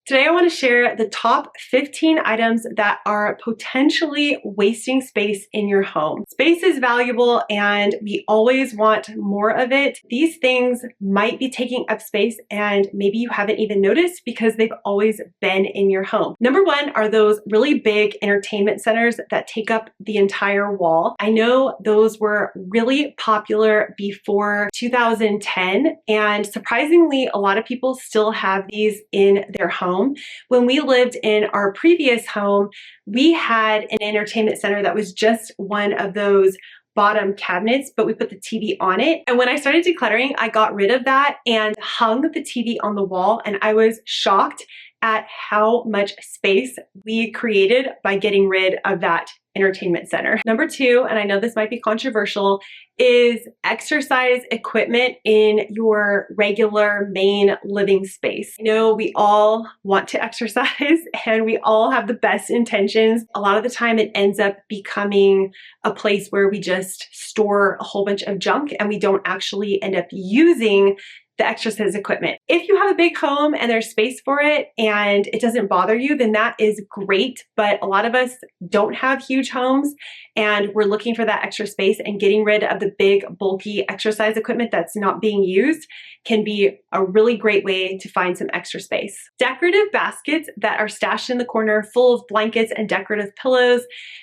Today I want to share the top 15 items that are potentially wasting space in your home. Space is valuable and we always want more of it. These things might be taking up space and maybe you haven't even noticed because they've always been in your home. Number one are those really big entertainment centers that take up the entire wall. I know those were really popular before 2010, and surprisingly, a lot of people still have these in their home. When we lived in our previous home, we had an entertainment center that was just one of those bottom cabinets, but we put the TV on it. And when I started decluttering, I got rid of that and hung the TV on the wall, and I was shocked at how much space we created by getting rid of that entertainment center. Number two, and I know this might be controversial, is exercise equipment in your regular main living space. I know we all want to exercise and we all have the best intentions. A lot of the time it ends up becoming a place where we just store a whole bunch of junk and we don't actually end up using the exercise equipment. If you have a big home and there's space for it and it doesn't bother you, then that is great. But a lot of us don't have huge homes and we're looking for that extra space, and getting rid of the big bulky exercise equipment that's not being used can be a really great way to find some extra space. Decorative baskets that are stashed in the corner full of blankets and decorative pillows,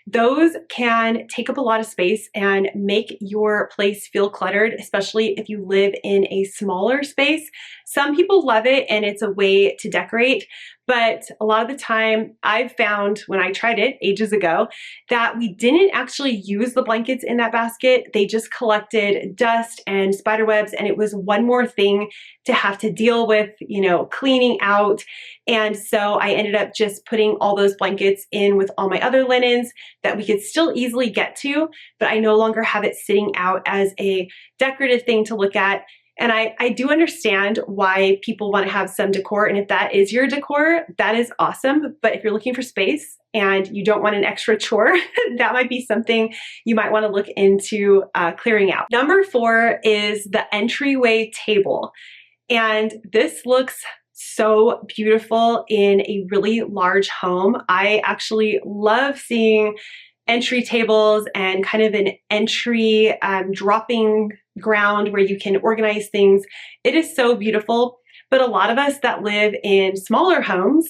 those can take up a lot of space and make your place feel cluttered, especially if you live in a smaller space. Some people love it and it's a way to decorate, but a lot of the time I've found when I tried it ages ago that we didn't actually use the blankets in that basket. They just collected dust and spider webs, and it was one more thing to have to deal with, cleaning out. And so I ended up just putting all those blankets in with all my other linens that we could still easily get to, but I no longer have it sitting out as a decorative thing to look at. And I do understand why people want to have some decor, and if that is your decor, that is awesome. But if you're looking for space and you don't want an extra chore, that might be something you might want to look into clearing out. Number four is the entryway table. And this looks so beautiful in a really large home. I actually love seeing entry tables and kind of an entry dropping ground where you can organize things. It is so beautiful. But a lot of us that live in smaller homes,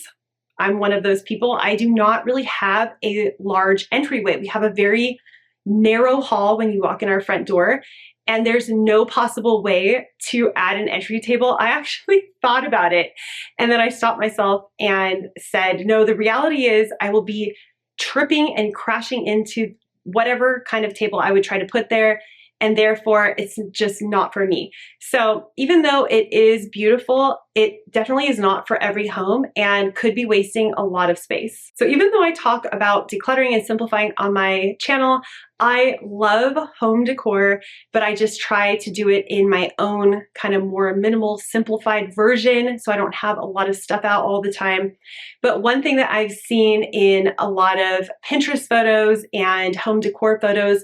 I'm one of those people, I do not really have a large entryway. We have a very narrow hall when you walk in our front door, and there's no possible way to add an entry table. I actually thought about it, and then I stopped myself and said, no, the reality is I will be tripping and crashing into whatever kind of table I would try to put there, and therefore it's just not for me. So even though it is beautiful, it definitely is not for every home and could be wasting a lot of space. So even though I talk about decluttering and simplifying on my channel, I love home decor, but I just try to do it in my own kind of more minimal, simplified version so I don't have a lot of stuff out all the time. But one thing that I've seen in a lot of Pinterest photos and home decor photos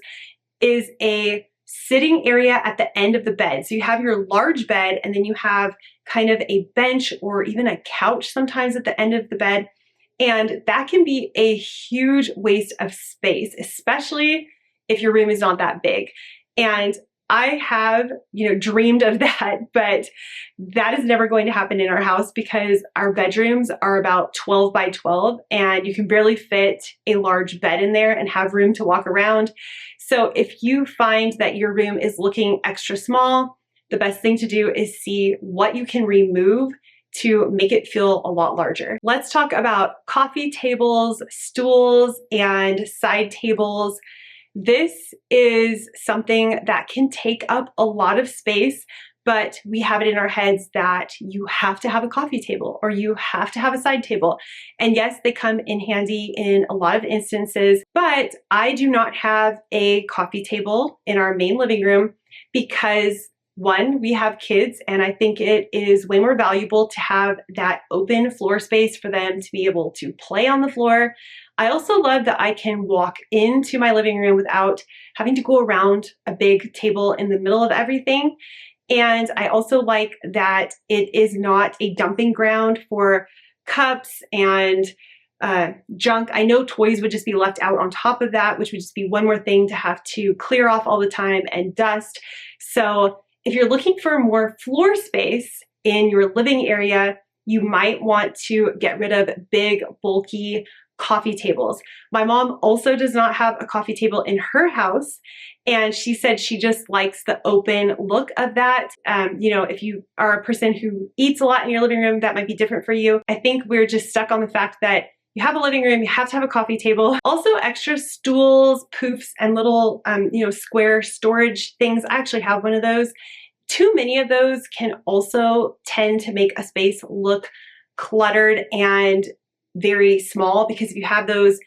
is a sitting area at the end of the bed. So you have your large bed and then you have kind of a bench or even a couch sometimes at the end of the bed. And that can be a huge waste of space, especially if your room is not that big. And I have, dreamed of that, but that is never going to happen in our house because our bedrooms are about 12 by 12 and you can barely fit a large bed in there and have room to walk around. So if you find that your room is looking extra small, the best thing to do is see what you can remove to make it feel a lot larger. Let's talk about coffee tables, stools, and side tables. This is something that can take up a lot of space, but we have it in our heads that you have to have a coffee table or you have to have a side table. And yes, they come in handy in a lot of instances, but I do not have a coffee table in our main living room because one, we have kids, and I think it is way more valuable to have that open floor space for them to be able to play on the floor. I also love that I can walk into my living room without having to go around a big table in the middle of everything. And I also like that it is not a dumping ground for cups and junk. I know toys would just be left out on top of that, which would just be one more thing to have to clear off all the time, and dust. So if you're looking for more floor space in your living area, you might want to get rid of big, bulky coffee tables. My mom also does not have a coffee table in her house, and she said she just likes the open look of that. You know, if you are a person who eats a lot in your living room, that might be different for you. I think we're just stuck on the fact that you have a living room, you have to have a coffee table. Also extra stools, poofs, and little, you know, square storage things. I actually have one of those. Too many of those can also tend to make a space look cluttered and very small, because if you have those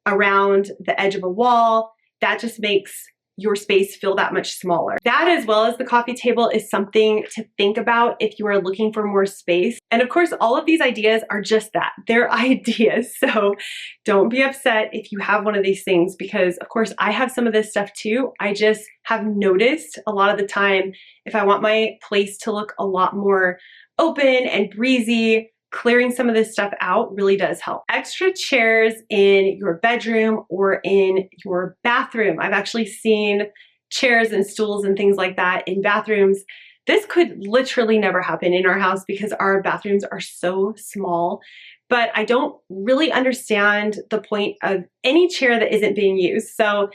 around the edge of a wall, that just makes your space feel that much smaller. That, as well as the coffee table, is something to think about if you are looking for more space. And of course, all of these ideas are just that. They're ideas. So don't be upset if you have one of these things, because of course I have some of this stuff too. I just have noticed a lot of the time, if I want my place to look a lot more open and breezy, clearing some of this stuff out really does help. Extra chairs in your bedroom or in your bathroom. I've actually seen chairs and stools and things like that in bathrooms. This could literally never happen in our house because our bathrooms are so small, but I don't really understand the point of any chair that isn't being used. So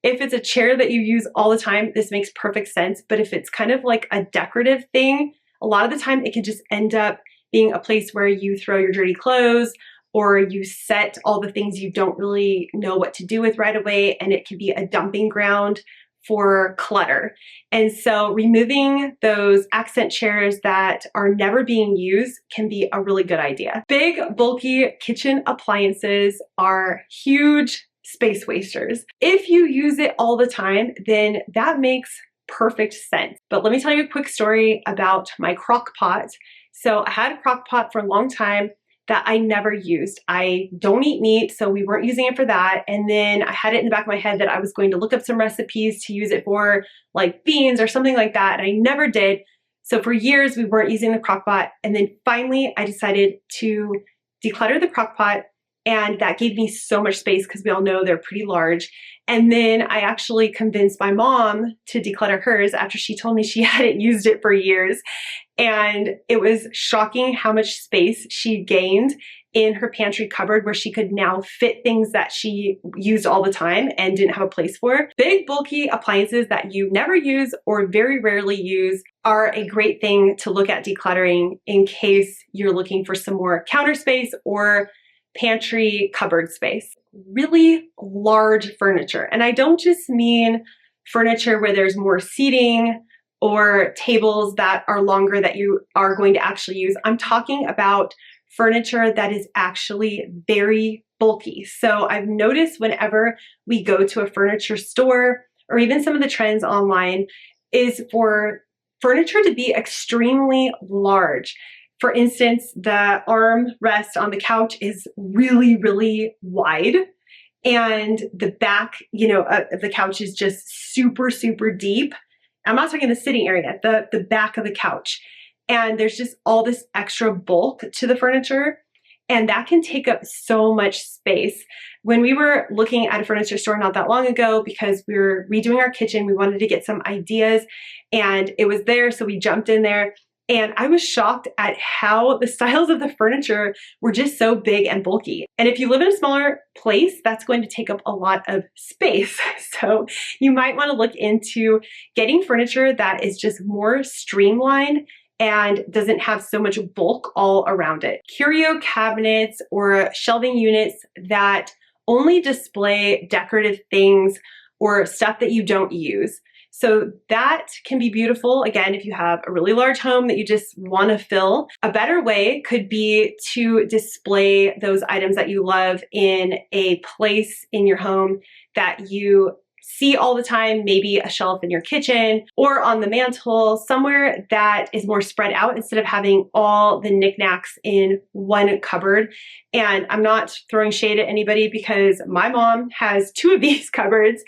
if it's a chair that you use all the time, this makes perfect sense. But if it's kind of like a decorative thing, a lot of the time it can just end up being a place where you throw your dirty clothes, or you set all the things you don't really know what to do with right away, and it can be a dumping ground for clutter. And so removing those accent chairs that are never being used can be a really good idea. Big, bulky kitchen appliances are huge space wasters. If you use it all the time, then that makes perfect sense. But let me tell you a quick story about my crock pot. So I had a crock pot for a long time that I never used. I don't eat meat, so we weren't using it for that. And then I had it in the back of my head that I was going to look up some recipes to use it for, like beans or something like that, and I never did. So for years we weren't using the crock pot, and then finally I decided to declutter the crock pot, and that gave me so much space because we all know they're pretty large. And then I actually convinced my mom to declutter hers after she told me she hadn't used it for years. And it was shocking how much space she gained in her pantry cupboard, where she could now fit things that she used all the time and didn't have a place for. Big, bulky appliances that you never use or very rarely use are a great thing to look at decluttering in case you're looking for some more counter space or pantry cupboard space. Really large furniture. And I don't just mean furniture where there's more seating or tables that are longer that you are going to actually use. I'm talking about furniture that is actually very bulky. So I've noticed whenever we go to a furniture store, or even some of the trends online, is for furniture to be extremely large. For instance, the arm rest on the couch is really, really wide, and the back, you know, of the couch is just super, super deep. I'm not talking the sitting area, the back of the couch. And there's just all this extra bulk to the furniture, and that can take up so much space. When we were looking at a furniture store not that long ago, because we were redoing our kitchen, we wanted to get some ideas, and it was there, so we jumped in there. And I was shocked at how the styles of the furniture were just so big and bulky. And if you live in a smaller place, that's going to take up a lot of space. So you might want to look into getting furniture that is just more streamlined and doesn't have so much bulk all around it. Curio cabinets or shelving units that only display decorative things or stuff that you don't use. So that can be beautiful, again, if you have a really large home that you just want to fill. A better way could be to display those items that you love in a place in your home that you see all the time, maybe a shelf in your kitchen or on the mantle, somewhere that is more spread out instead of having all the knickknacks in one cupboard. And I'm not throwing shade at anybody, because my mom has 2 of these cupboards,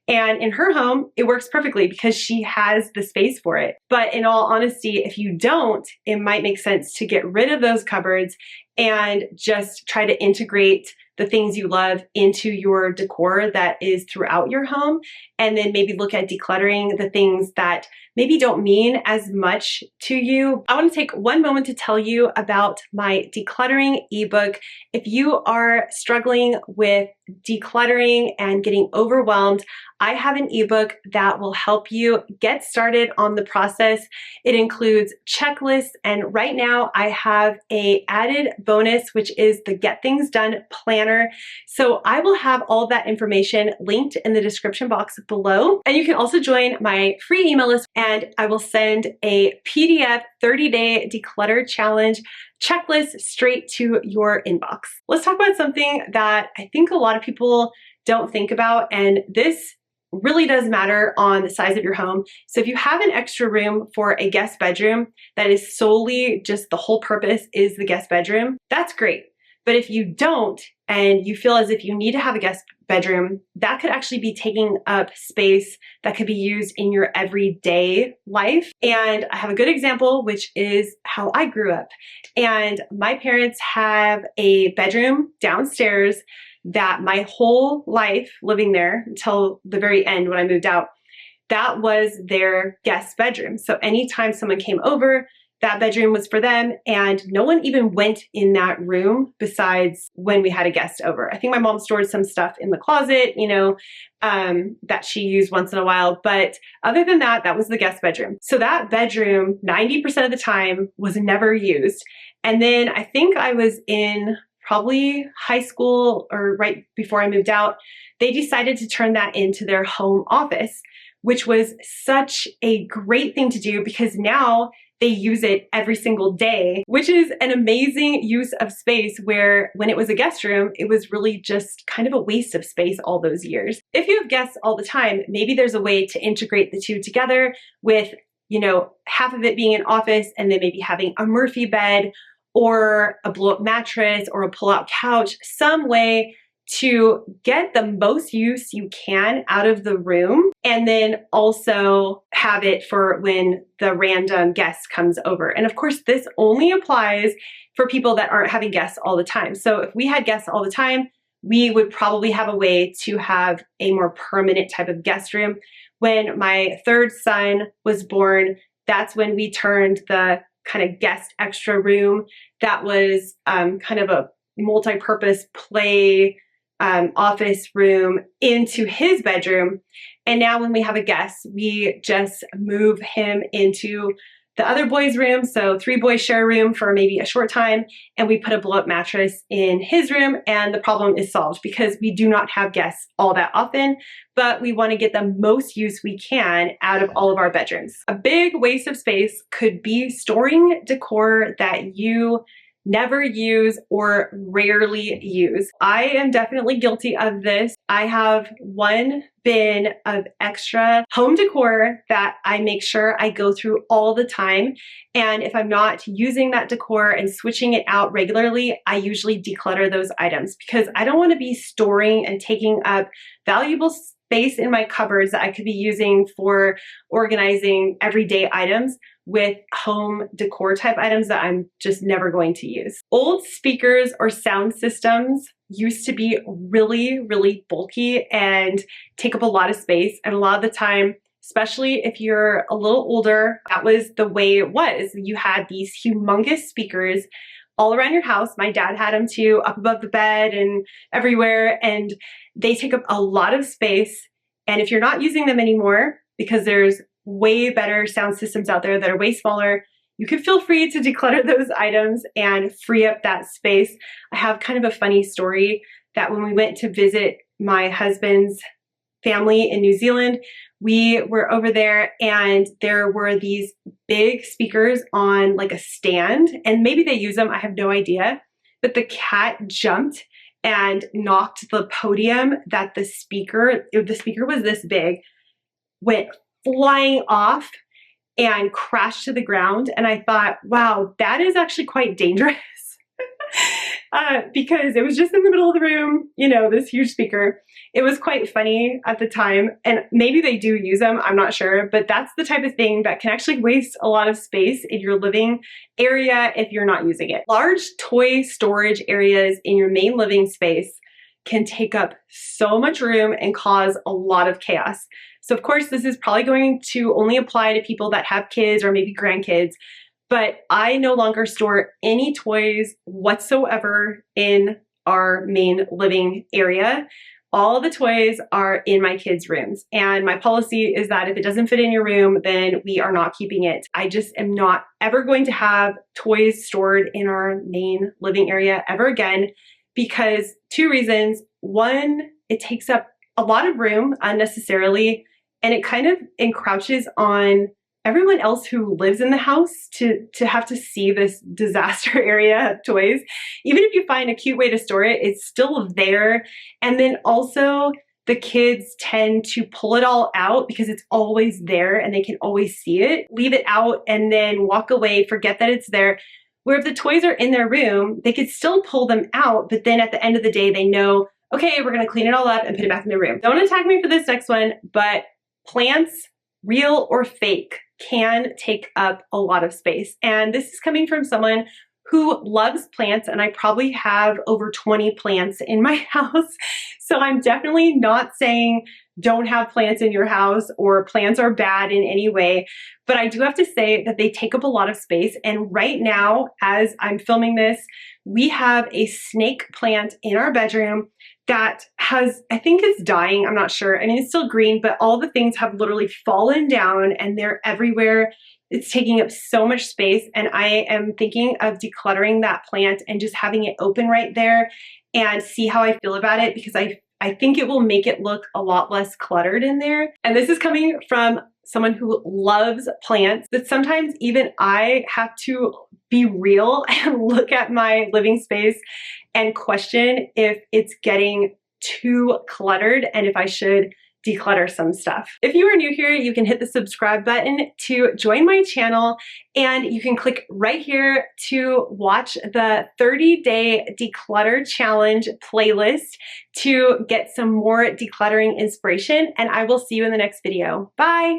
and in her home, it works perfectly because she has the space for it. But in all honesty, if you don't, it might make sense to get rid of those cupboards and just try to integrate the things you love into your decor that is throughout your home. And then maybe look at decluttering the things that maybe don't mean as much to you. I want to take one moment to tell you about my decluttering ebook. If you are struggling with decluttering and getting overwhelmed, I have an ebook that will help you get started on the process. It includes checklists, and right now I have an added bonus, which is the Get Things Done planner. So I will have all that information linked in the description box below. And you can also join my free email list, and I will send a PDF 30-day declutter challenge checklist straight to your inbox. Let's talk about something that I think a lot of people don't think about, and this really does matter on the size of your home. So if you have an extra room for a guest bedroom that is solely just the whole purpose is the guest bedroom, that's great. But if you don't, and you feel as if you need to have a guest bedroom, that could actually be taking up space that could be used in your everyday life. And I have a good example, which is how I grew up. And my parents have a bedroom downstairs that my whole life living there until the very end when I moved out, that was their guest bedroom. So anytime someone came over, that bedroom was for them, and no one even went in that room besides when we had a guest over. I think my mom stored some stuff in the closet, that she used once in a while. But other than that, that was the guest bedroom. So that bedroom, 90% of the time, was never used. And then I think I was in probably high school or right before I moved out, they decided to turn that into their home office, which was such a great thing to do because now they use it every single day, which is an amazing use of space where when it was a guest room, it was really just kind of a waste of space all those years. If you have guests all the time, maybe there's a way to integrate the two together with, half of it being an office and then maybe having a Murphy bed or a blow-up mattress or a pull-out couch, some way to get the most use you can out of the room, and then also have it for when the random guest comes over. And of course, this only applies for people that aren't having guests all the time. So if we had guests all the time, we would probably have a way to have a more permanent type of guest room. When my third son was born, that's when we turned the kind of guest extra room that was kind of a multi-purpose play office room into his bedroom. And now when we have a guest, we just move him into the other boys' room. So 3 boys share a room for maybe a short time, and we put a blow-up mattress in his room, and the problem is solved because we do not have guests all that often, but we want to get the most use we can out of all of our bedrooms. A big waste of space could be storing decor that you never use or rarely use. I am definitely guilty of this. I have one bin of extra home decor that I make sure I go through all the time. And if I'm not using that decor and switching it out regularly, I usually declutter those items because I don't want to be storing and taking up valuable space in my cupboards that I could be using for organizing everyday items with home decor type items that I'm just never going to use. Old speakers or sound systems used to be really, really bulky and take up a lot of space. And a lot of the time, especially if you're a little older, that was the way it was. You had these humongous speakers all around your house. My dad had them too, up above the bed and everywhere. And they take up a lot of space. And if you're not using them anymore, because there's way better sound systems out there that are way smaller, you can feel free to declutter those items and free up that space. I have kind of a funny story that when we went to visit my husband's family in New Zealand, we were over there and there were these big speakers on like a stand, and maybe they use them, I have no idea, but the cat jumped and knocked the podium that the speaker was this big, went flying off and crashed to the ground. And I thought, wow, that is actually quite dangerous. because it was just in the middle of the room, you know, this huge speaker. It was quite funny at the time, and maybe they do use them, I'm not sure, but that's the type of thing that can actually waste a lot of space in your living area if you're not using it. Large toy storage areas in your main living space can take up so much room and cause a lot of chaos. So of course, this is probably going to only apply to people that have kids or maybe grandkids, but I no longer store any toys whatsoever in our main living area. All the toys are in my kids' rooms, and my policy is that if it doesn't fit in your room, then we are not keeping it. I just am not ever going to have toys stored in our main living area ever again, because two reasons. One, it takes up a lot of room unnecessarily, and it kind of encroaches on everyone else who lives in the house to have to see this disaster area of toys. Even if you find a cute way to store it, it's still there. And then also the kids tend to pull it all out because it's always there and they can always see it, leave it out and then walk away, forget that it's there. Where if the toys are in their room, they could still pull them out, but then at the end of the day, they know, okay, we're gonna clean it all up and put it back in their room. Don't attack me for this next one, but plants, real or fake, can take up a lot of space. And this is coming from someone who loves plants, and I probably have over 20 plants in my house. So I'm definitely not saying don't have plants in your house or plants are bad in any way, but I do have to say that they take up a lot of space. And right now, as I'm filming this, we have a snake plant in our bedroom that has, I think it's dying, I'm not sure. I mean, it's still green, but all the things have literally fallen down and they're everywhere. It's taking up so much space, and I am thinking of decluttering that plant and just having it open right there and see how I feel about it, because I think it will make it look a lot less cluttered in there. And this is coming from someone who loves plants, that sometimes even I have to be real and look at my living space and question if it's getting too cluttered and if I should declutter some stuff. If you are new here, you can hit the subscribe button to join my channel, and you can click right here to watch the 30-day declutter challenge playlist to get some more decluttering inspiration, and I will see you in the next video. Bye!